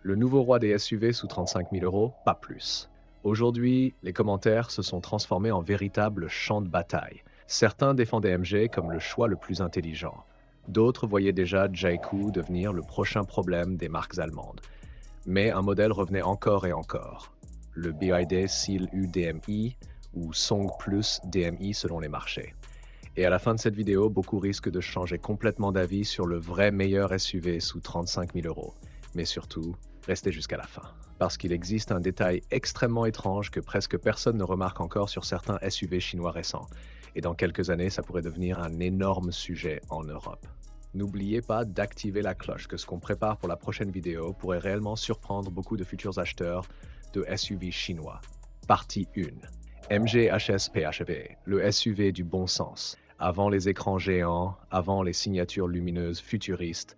Le nouveau roi des SUV sous 35 000 euros, pas plus. Aujourd'hui, les commentaires se sont transformés en véritables champs de bataille. Certains défendaient MG comme le choix le plus intelligent. D'autres voyaient déjà Jayco devenir le prochain problème des marques allemandes. Mais un modèle revenait encore et encore. Le BYD Seal U DMI ou Song Plus DMI selon les marchés. Et à la fin de cette vidéo, beaucoup risquent de changer complètement d'avis sur le vrai meilleur SUV sous 35 000 euros. Mais surtout, restez jusqu'à la fin. Parce qu'il existe un détail extrêmement étrange que presque personne ne remarque encore sur certains SUV chinois récents. Et dans quelques années, ça pourrait devenir un énorme sujet en Europe. N'oubliez pas d'activer la cloche, que ce qu'on prépare pour la prochaine vidéo pourrait réellement surprendre beaucoup de futurs acheteurs de SUV chinois. Partie 1. MG HS PHEV, le SUV du bon sens. Avant les écrans géants, avant les signatures lumineuses futuristes,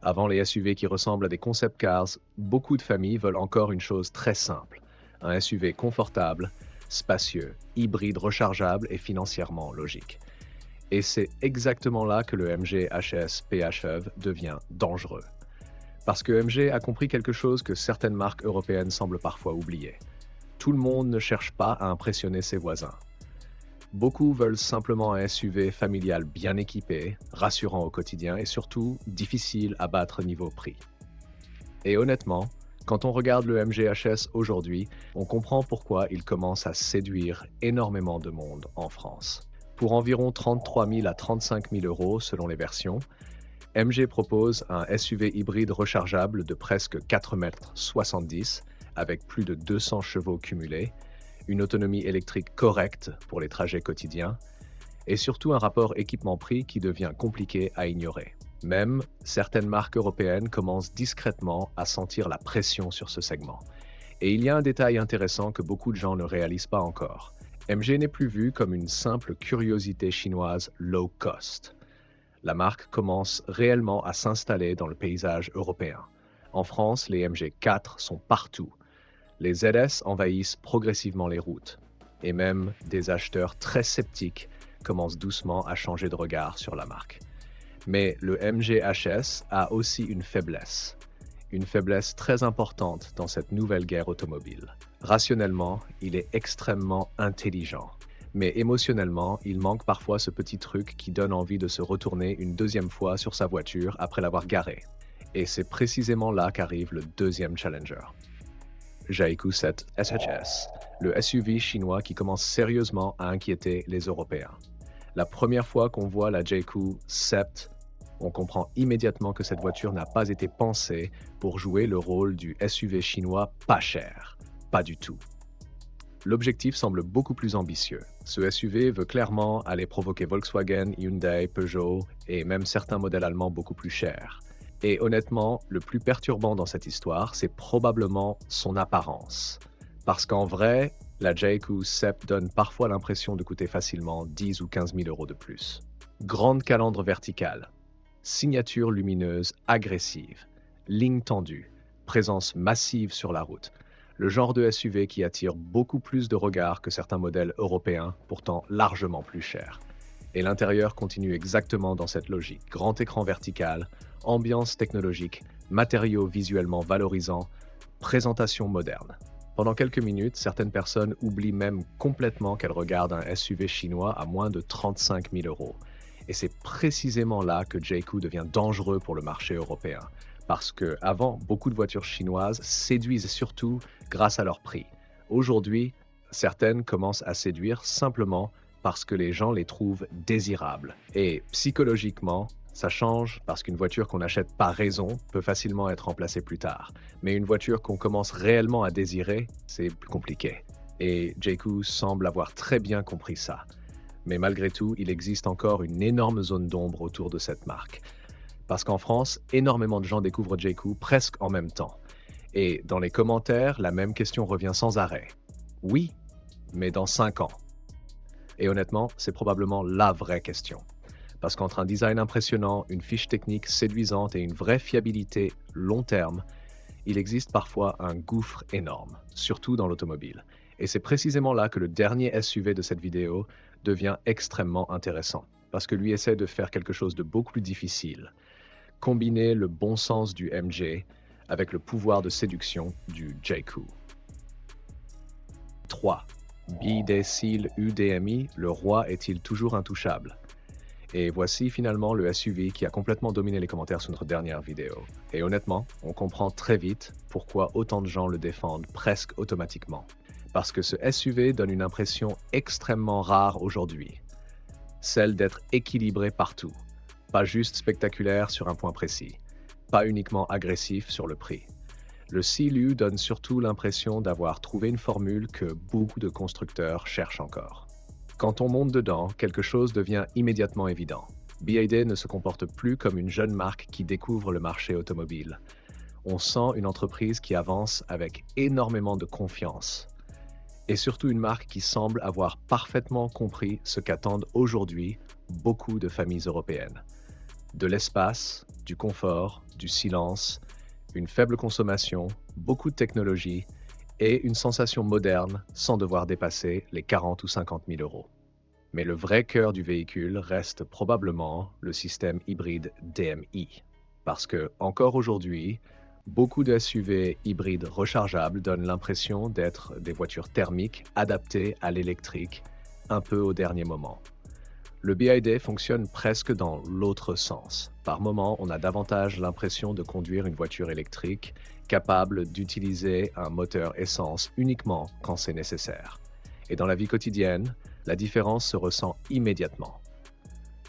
avant les SUV qui ressemblent à des concept cars, beaucoup de familles veulent encore une chose très simple. Un SUV confortable, spacieux, hybride rechargeable et financièrement logique. Et c'est exactement là que le MG HS PHEV devient dangereux. Parce que MG a compris quelque chose que certaines marques européennes semblent parfois oublier. Tout le monde ne cherche pas à impressionner ses voisins. Beaucoup veulent simplement un SUV familial bien équipé, rassurant au quotidien et surtout difficile à battre niveau prix. Et honnêtement, quand on regarde le MG HS aujourd'hui, on comprend pourquoi il commence à séduire énormément de monde en France. Pour environ 33 000 à 35 000 euros selon les versions, MG propose un SUV hybride rechargeable de presque 4,70 m avec plus de 200 chevaux cumulés, une autonomie électrique correcte pour les trajets quotidiens, et surtout un rapport équipement-prix qui devient compliqué à ignorer. Même, certaines marques européennes commencent discrètement à sentir la pression sur ce segment. Et il y a un détail intéressant que beaucoup de gens ne réalisent pas encore. MG n'est plus vu comme une simple curiosité chinoise low cost. La marque commence réellement à s'installer dans le paysage européen. En France, les MG4 sont partout. Les ZS envahissent progressivement les routes. Et même des acheteurs très sceptiques commencent doucement à changer de regard sur la marque. Mais le MG HS a aussi une faiblesse très importante dans cette nouvelle guerre automobile. Rationnellement, il est extrêmement intelligent. Mais émotionnellement, il manque parfois ce petit truc qui donne envie de se retourner une deuxième fois sur sa voiture après l'avoir garée. Et c'est précisément là qu'arrive le deuxième challenger. Jayco 7 SHS, le SUV chinois qui commence sérieusement à inquiéter les Européens. La première fois qu'on voit la Jayco 7, on comprend immédiatement que cette voiture n'a pas été pensée pour jouer le rôle du SUV chinois pas cher. Pas du tout. L'objectif semble beaucoup plus ambitieux. Ce SUV veut clairement aller provoquer Volkswagen, Hyundai, Peugeot et même certains modèles allemands beaucoup plus chers. Et honnêtement, le plus perturbant dans cette histoire, c'est probablement son apparence. Parce qu'en vrai, la Jayco 7 donne parfois l'impression de coûter facilement 10 ou 15 000 euros de plus. Grande calandre verticale, signature lumineuse agressive, ligne tendue, présence massive sur la route. Le genre de SUV qui attire beaucoup plus de regards que certains modèles européens, pourtant largement plus chers. Et l'intérieur continue exactement dans cette logique. Grand écran vertical, ambiance technologique, matériaux visuellement valorisants, présentation moderne. Pendant quelques minutes, certaines personnes oublient même complètement qu'elles regardent un SUV chinois à moins de 35 000 euros. Et c'est précisément là que Jayco devient dangereux pour le marché européen. Parce que avant, beaucoup de voitures chinoises séduisent surtout grâce à leur prix. Aujourd'hui, certaines commencent à séduire simplement parce que les gens les trouvent désirables. Et psychologiquement, ça change parce qu'une voiture qu'on achète par raison peut facilement être remplacée plus tard. Mais une voiture qu'on commence réellement à désirer, c'est plus compliqué. Et Jayco semble avoir très bien compris ça. Mais malgré tout, il existe encore une énorme zone d'ombre autour de cette marque. Parce qu'en France, énormément de gens découvrent Jayco presque en même temps. Et dans les commentaires, la même question revient sans arrêt. Oui, mais dans 5 ans. Et honnêtement, c'est probablement la vraie question. Parce qu'entre un design impressionnant, une fiche technique séduisante et une vraie fiabilité long terme, il existe parfois un gouffre énorme, surtout dans l'automobile. Et c'est précisément là que le dernier SUV de cette vidéo devient extrêmement intéressant, parce que lui essaie de faire quelque chose de beaucoup plus difficile. Combiner le bon sens du MG avec le pouvoir de séduction du JQ. 3. BYD Seal UDMI, le roi est-il toujours intouchable? Et voici finalement le SUV qui a complètement dominé les commentaires sur notre dernière vidéo. Et honnêtement, on comprend très vite pourquoi autant de gens le défendent presque automatiquement. Parce que ce SUV donne une impression extrêmement rare aujourd'hui. Celle d'être équilibré partout. Pas juste spectaculaire sur un point précis. Pas uniquement agressif sur le prix. Le Seal donne surtout l'impression d'avoir trouvé une formule que beaucoup de constructeurs cherchent encore. Quand on monte dedans, quelque chose devient immédiatement évident. BYD ne se comporte plus comme une jeune marque qui découvre le marché automobile. On sent une entreprise qui avance avec énormément de confiance. Et surtout une marque qui semble avoir parfaitement compris ce qu'attendent aujourd'hui beaucoup de familles européennes. De l'espace, du confort, du silence, une faible consommation, beaucoup de technologie et une sensation moderne sans devoir dépasser les 40 ou 50 000 euros. Mais le vrai cœur du véhicule reste probablement le système hybride DMI. Parce que, encore aujourd'hui, beaucoup de SUV hybrides rechargeables donnent l'impression d'être des voitures thermiques adaptées à l'électrique, un peu au dernier moment. Le BYD fonctionne presque dans l'autre sens. Par moment, on a davantage l'impression de conduire une voiture électrique capable d'utiliser un moteur essence uniquement quand c'est nécessaire. Et dans la vie quotidienne, la différence se ressent immédiatement.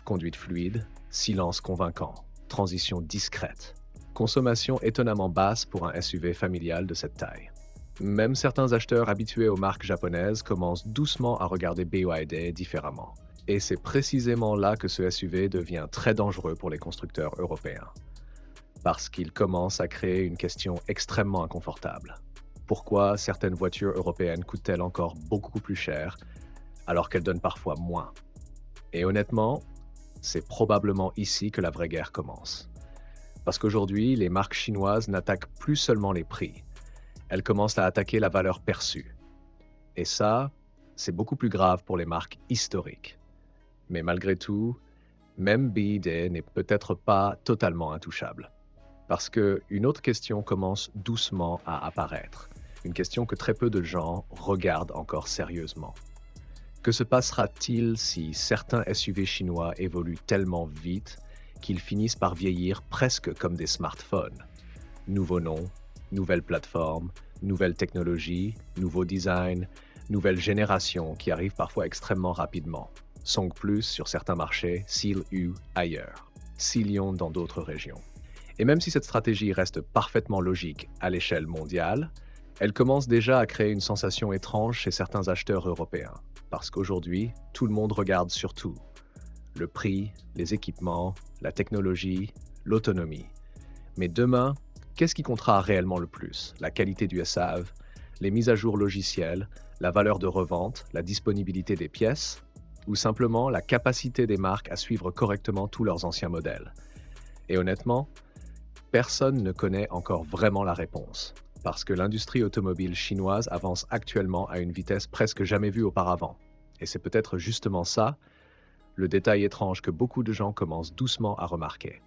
Conduite fluide, silence convaincant, transition discrète, consommation étonnamment basse pour un SUV familial de cette taille. Même certains acheteurs habitués aux marques japonaises commencent doucement à regarder BYD différemment. Et c'est précisément là que ce SUV devient très dangereux pour les constructeurs européens. Parce qu'il commence à créer une question extrêmement inconfortable. Pourquoi certaines voitures européennes coûtent-elles encore beaucoup plus cher, alors qu'elles donnent parfois moins? Et honnêtement, c'est probablement ici que la vraie guerre commence. Parce qu'aujourd'hui, les marques chinoises n'attaquent plus seulement les prix. Elles commencent à attaquer la valeur perçue. Et ça, c'est beaucoup plus grave pour les marques historiques. Mais malgré tout, même BYD n'est peut-être pas totalement intouchable. Parce qu'une autre question commence doucement à apparaître. Une question que très peu de gens regardent encore sérieusement. Que se passera-t-il si certains SUV chinois évoluent tellement vite qu'ils finissent par vieillir presque comme des smartphones? Nouveaux noms, nouvelles plateformes, nouvelles technologies, nouveaux designs, nouvelles générations qui arrivent parfois extrêmement rapidement. Song Plus sur certains marchés, Seal U ailleurs, Sealion dans d'autres régions. Et même si cette stratégie reste parfaitement logique à l'échelle mondiale, elle commence déjà à créer une sensation étrange chez certains acheteurs européens. Parce qu'aujourd'hui, tout le monde regarde surtout le prix, les équipements, la technologie, l'autonomie. Mais demain, qu'est-ce qui comptera réellement le plus? La qualité du SAV, les mises à jour logicielles, la valeur de revente, la disponibilité des pièces, ou simplement la capacité des marques à suivre correctement tous leurs anciens modèles? Et honnêtement, personne ne connaît encore vraiment la réponse, parce que l'industrie automobile chinoise avance actuellement à une vitesse presque jamais vue auparavant. Et c'est peut-être justement ça, le détail étrange que beaucoup de gens commencent doucement à remarquer.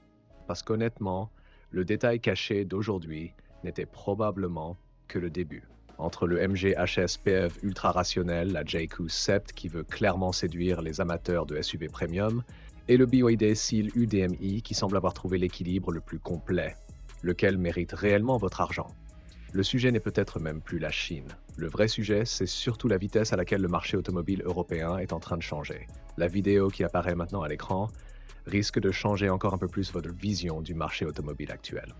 Parce qu'honnêtement, le détail caché d'aujourd'hui n'était probablement que le début. Entre le MG HS PHEV ultra rationnel, la JQ Sept qui veut clairement séduire les amateurs de SUV premium, et le BYD Seal UDMI qui semble avoir trouvé l'équilibre le plus complet, lequel mérite réellement votre argent. Le sujet n'est peut-être même plus la Chine. Le vrai sujet, c'est surtout la vitesse à laquelle le marché automobile européen est en train de changer. La vidéo qui apparaît maintenant à l'écran risque de changer encore un peu plus votre vision du marché automobile actuel.